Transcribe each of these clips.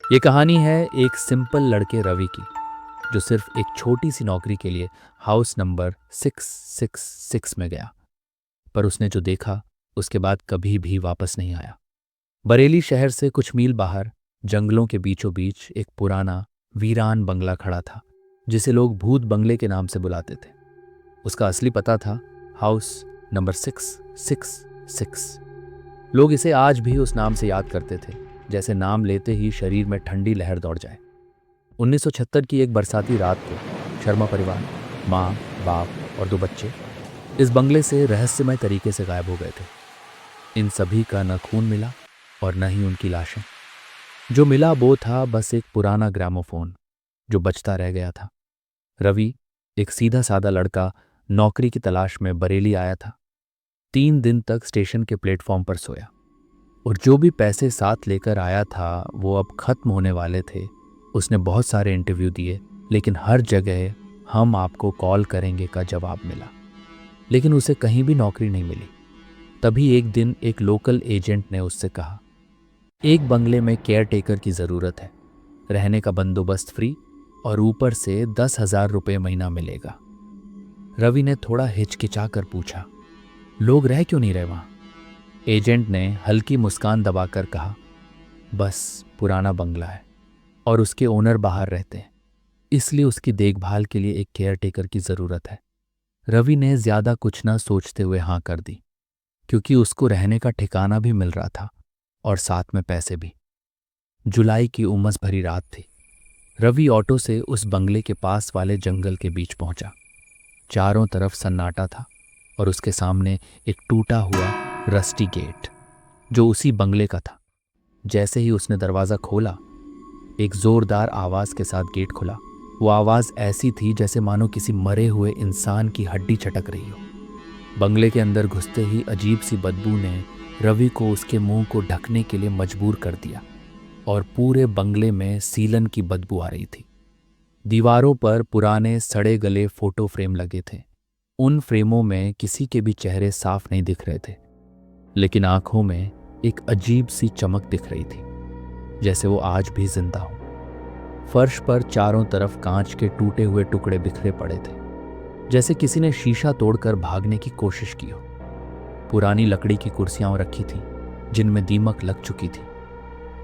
ये कहानी है एक सिंपल लड़के रवि की, जो सिर्फ एक छोटी सी नौकरी के लिए हाउस नंबर 666 में गया। पर उसने जो देखा उसके बाद कभी भी वापस नहीं आया। बरेली शहर से कुछ मील बाहर जंगलों के बीचों बीच एक पुराना वीरान बंगला खड़ा था, जिसे लोग भूत बंगले के नाम से बुलाते थे। उसका असली पता था हाउस नंबर 666। लोग इसे आज भी उस नाम से याद करते थे, जैसे नाम लेते ही शरीर में ठंडी लहर दौड़ जाए। 1976 की एक बरसाती रात को शर्मा परिवार, माँ, बाप और 2 बच्चे इस बंगले से रहस्यमय तरीके से गायब हो गए थे। इन सभी का न खून मिला और न ही उनकी लाशें। जो मिला वो था बस एक पुराना ग्रामोफोन जो बजता रह गया था। रवि, एक सीधा साधा लड़का, नौकरी की तलाश में बरेली आया था। 3 दिन तक स्टेशन के प्लेटफॉर्म पर सोया, और जो भी पैसे साथ लेकर आया था वो अब खत्म होने वाले थे। उसने बहुत सारे इंटरव्यू दिए, लेकिन हर जगह हम आपको कॉल करेंगे का जवाब मिला, लेकिन उसे कहीं भी नौकरी नहीं मिली। तभी एक दिन एक लोकल एजेंट ने उससे कहा, एक बंगले में केयर टेकर की ज़रूरत है, रहने का बंदोबस्त फ्री और ऊपर से 10,000 रुपये महीना मिलेगा। रवि ने थोड़ा हिचकिचा कर पूछा, लोग रह क्यों नहीं रहे वहाँ? एजेंट ने हल्की मुस्कान दबाकर कहा, बस पुराना बंगला है और उसके ओनर बाहर रहते हैं, इसलिए उसकी देखभाल के लिए एक केयर टेकर की ज़रूरत है। रवि ने ज़्यादा कुछ ना सोचते हुए हाँ कर दी, क्योंकि उसको रहने का ठिकाना भी मिल रहा था और साथ में पैसे भी। जुलाई की उमस भरी रात थी। रवि ऑटो से उस बंगले के पास वाले जंगल के बीच पहुंचा। चारों तरफ सन्नाटा था और उसके सामने एक टूटा हुआ रस्टी गेट, जो उसी बंगले का था। जैसे ही उसने दरवाज़ा खोला, एक जोरदार आवाज़ के साथ गेट खुला। वो आवाज़ ऐसी थी जैसे मानो किसी मरे हुए इंसान की हड्डी चटक रही हो। बंगले के अंदर घुसते ही अजीब सी बदबू ने रवि को उसके मुंह को ढकने के लिए मजबूर कर दिया, और पूरे बंगले में सीलन की बदबू आ रही थी। दीवारों पर पुराने सड़े गले फोटो फ्रेम लगे थे। उन फ्रेमों में किसी के भी चेहरे साफ नहीं दिख रहे थे, लेकिन आंखों में एक अजीब सी चमक दिख रही थी, जैसे वो आज भी जिंदा हो। फर्श पर चारों तरफ कांच के टूटे हुए टुकड़े बिखरे पड़े थे, जैसे किसी ने शीशा तोड़कर भागने की कोशिश की हो। पुरानी लकड़ी की कुर्सियां रखी थी, जिनमें दीमक लग चुकी थी।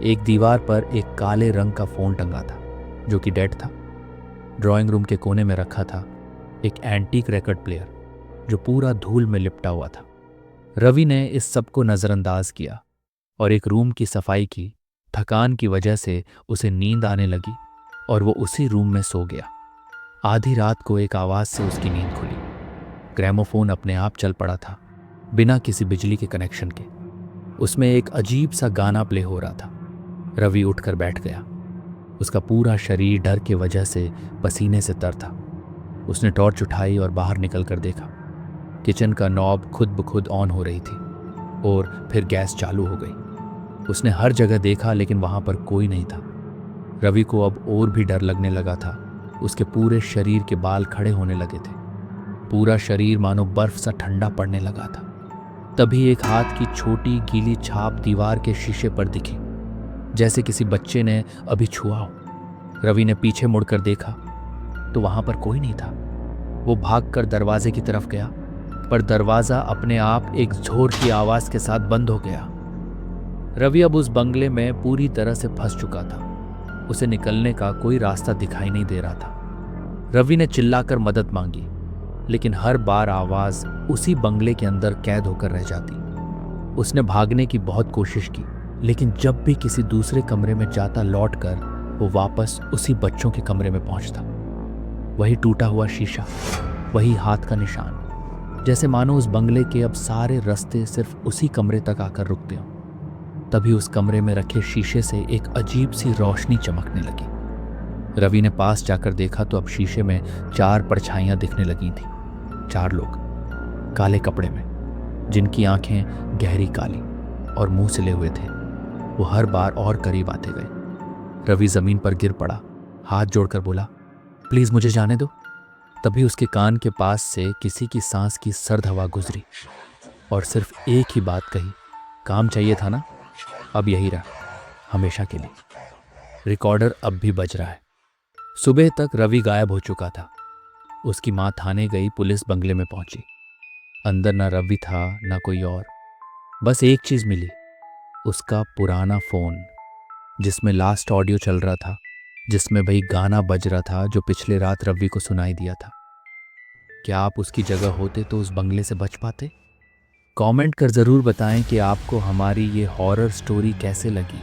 एक दीवार पर एक काले रंग का फोन टंगा था, जो कि डेड था। ड्राइंग रूम के कोने में रखा था एक एंटीक रिकॉर्ड प्लेयर, जो पूरा धूल में लिपटा हुआ था। रवि ने इस सब को नज़रअंदाज किया और एक रूम की सफाई की। थकान की वजह से उसे नींद आने लगी और वो उसी रूम में सो गया। आधी रात को एक आवाज़ से उसकी नींद खुली। ग्रामोफोन अपने आप चल पड़ा था, बिना किसी बिजली के कनेक्शन के। उसमें एक अजीब सा गाना प्ले हो रहा था। रवि उठकर बैठ गया। उसका पूरा शरीर डर की वजह से पसीने से तर था। उसने टॉर्च उठाई और बाहर निकल कर देखा। किचन का नॉब खुद ब खुद ऑन हो रही थी और फिर गैस चालू हो गई। उसने हर जगह देखा, लेकिन वहां पर कोई नहीं था। रवि को अब और भी डर लगने लगा था। उसके पूरे शरीर के बाल खड़े होने लगे थे। पूरा शरीर मानो बर्फ सा ठंडा पड़ने लगा था। तभी एक हाथ की छोटी गीली छाप दीवार के शीशे पर दिखी, जैसे किसी बच्चे ने अभी छुआ हो। रवि ने पीछे मुड़कर देखा तो वहां पर कोई नहीं था। वो भागकर दरवाजे की तरफ गया, पर दरवाजा अपने आप एक जोर की आवाज के साथ बंद हो गया। रवि अब उस बंगले में पूरी तरह से फंस चुका था। उसे निकलने का कोई रास्ता दिखाई नहीं दे रहा था। रवि ने चिल्लाकर मदद मांगी, लेकिन हर बार आवाज उसी बंगले के अंदर कैद होकर रह जाती। उसने भागने की बहुत कोशिश की, लेकिन जब भी किसी दूसरे कमरे में जाता लौटकर वो वापस उसी बच्चों के कमरे में पहुंचता। वही टूटा हुआ शीशा, वही हाथ का निशान, जैसे मानो उस बंगले के अब सारे रास्ते सिर्फ उसी कमरे तक आकर रुकते हों। तभी उस कमरे में रखे शीशे से एक अजीब सी रोशनी चमकने लगी। रवि ने पास जाकर देखा तो अब शीशे में 4 परछाइयां दिखने लगी थी। 4 लोग काले कपड़े में, जिनकी आंखें गहरी काली और मुंह सिले हुए थे। वो हर बार और करीब आते गए। रवि जमीन पर गिर पड़ा, हाथ जोड़कर बोला, प्लीज मुझे जाने दो। तभी उसके कान के पास से किसी की सांस की सर्द हवा गुजरी और सिर्फ एक ही बात कही, काम चाहिए था ना, अब यही रहा, हमेशा के लिए। रिकॉर्डर अब भी बज रहा है। सुबह तक रवि गायब हो चुका था। उसकी माँ थाने गई, पुलिस बंगले में पहुंची। अंदर ना रवि था ना कोई और। बस एक चीज मिली, उसका पुराना फोन जिसमें लास्ट ऑडियो चल रहा था, जिसमें वही गाना बज रहा था जो पिछले रात रवि को सुनाई दिया था। क्या आप उसकी जगह होते तो उस बंगले से बच पाते? कमेंट कर ज़रूर बताएं कि आपको हमारी ये हॉरर स्टोरी कैसे लगी।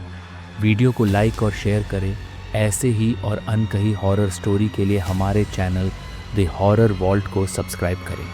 वीडियो को लाइक और शेयर करें। ऐसे ही और अनकही हॉरर स्टोरी के लिए हमारे चैनल द हॉरर वॉल्ट को सब्सक्राइब करें।